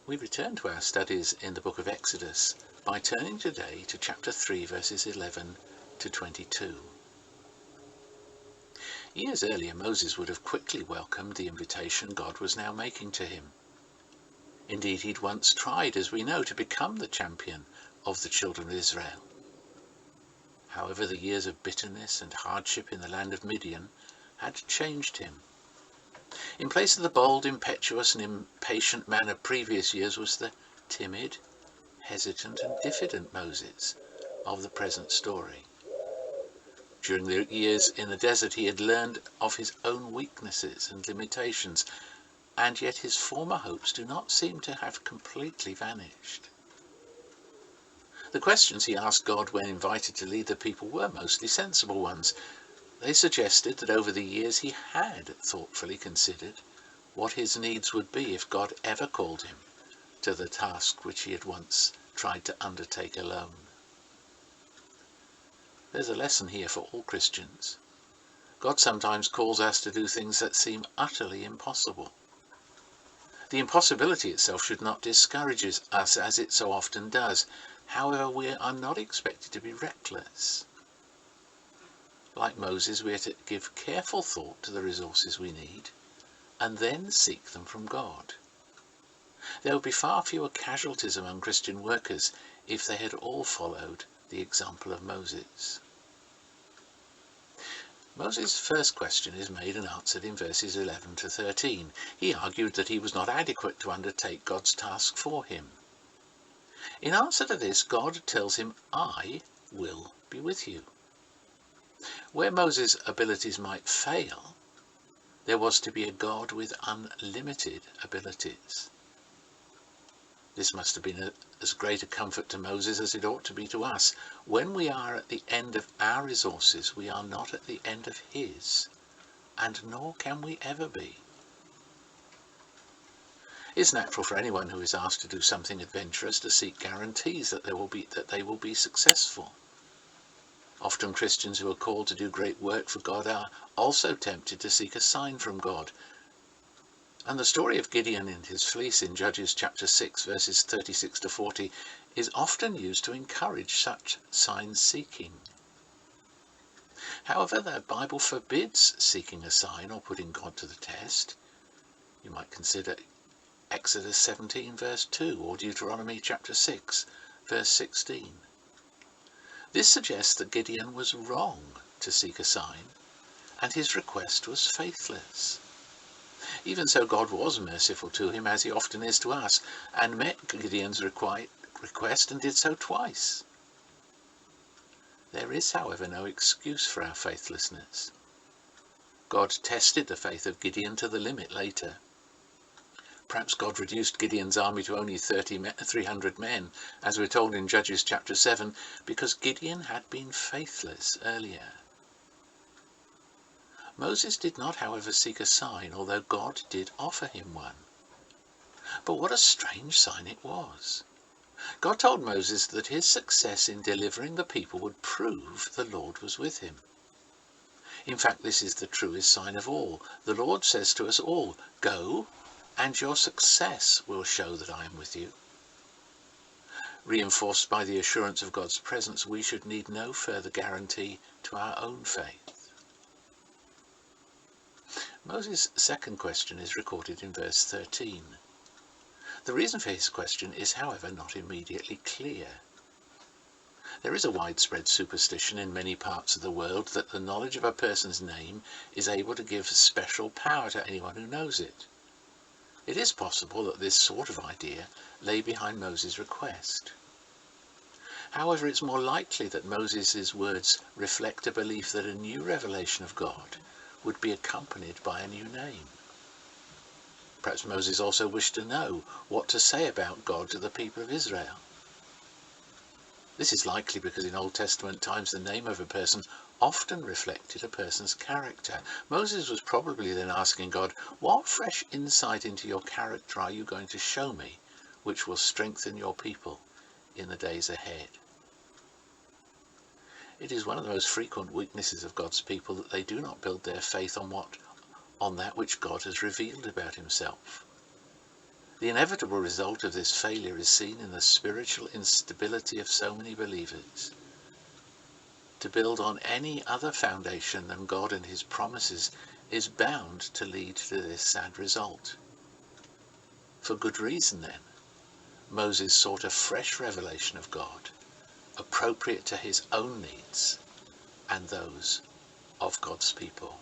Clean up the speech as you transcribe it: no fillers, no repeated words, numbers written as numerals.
We return to our studies in the book of Exodus by turning today to chapter 3 verses 11 to 22. Years earlier, Moses would have quickly welcomed the invitation God was now making to him. Indeed, he'd once tried, as we know, to become the champion of the children of Israel. However, the years of bitterness and hardship in the land of Midian had changed him. In place of the bold, impetuous and impatient man of previous years was the timid, hesitant and diffident Moses of the present story. During the years in the desert, he had learned of his own weaknesses and limitations, and yet his former hopes do not seem to have completely vanished. The questions he asked God when invited to lead the people were mostly sensible ones. They suggested that over the years he had thoughtfully considered what his needs would be if God ever called him to the task which he had once tried to undertake alone. There's a lesson here for all Christians. God sometimes calls us to do things that seem utterly impossible. The impossibility itself should not discourage us as it so often does. However, we are not expected to be reckless. Like Moses, we are to give careful thought to the resources we need and then seek them from God. There would be far fewer casualties among Christian workers if they had all followed the example of Moses. Moses' first question is made and answered in verses 11 to 13. He argued that he was not adequate to undertake God's task for him. In answer to this, God tells him, "I will be with you." Where Moses' abilities might fail, there was to be a God with unlimited abilities. This must have been as great a comfort to Moses as it ought to be to us. When we are at the end of our resources, we are not at the end of his, and nor can we ever be. It's natural for anyone who is asked to do something adventurous to seek guarantees that they will be successful. Often Christians who are called to do great work for God are also tempted to seek a sign from God. And the story of Gideon and his fleece in Judges chapter 6 verses 36 to 40 is often used to encourage such sign seeking. However, the Bible forbids seeking a sign or putting God to the test. You might consider Exodus 17 verse 2 or Deuteronomy chapter 6 verse 16. This suggests that Gideon was wrong to seek a sign, and his request was faithless. Even so, God was merciful to him, as he often is to us, and met Gideon's request and did so twice. There is, however, no excuse for our faithlessness. God tested the faith of Gideon to the limit later. Perhaps God reduced Gideon's army to only 300 men, as we're told in Judges chapter 7, because Gideon had been faithless earlier. Moses did not, however, seek a sign, although God did offer him one. But what a strange sign it was. God told Moses that his success in delivering the people would prove the Lord was with him. In fact, this is the truest sign of all. The Lord says to us all, "Go, and your success will show that I am with you." Reinforced by the assurance of God's presence, we should need no further guarantee to our own faith. Moses' second question is recorded in verse 13. The reason for his question is, however, not immediately clear. There is a widespread superstition in many parts of the world that the knowledge of a person's name is able to give special power to anyone who knows it. It is possible that this sort of idea lay behind Moses' request. However, it's more likely that Moses' words reflect a belief that a new revelation of God would be accompanied by a new name. Perhaps Moses also wished to know what to say about God to the people of Israel. This is likely because in Old Testament times the name of a person often reflected a person's character. Moses was probably then asking God, "What fresh insight into your character are you going to show me, which will strengthen your people in the days ahead?" It is one of the most frequent weaknesses of God's people that they do not build their faith on that which God has revealed about himself. The inevitable result of this failure is seen in the spiritual instability of so many believers. To build on any other foundation than God and his promises is bound to lead to this sad result. For good reason then, Moses sought a fresh revelation of God, appropriate to his own needs and those of God's people.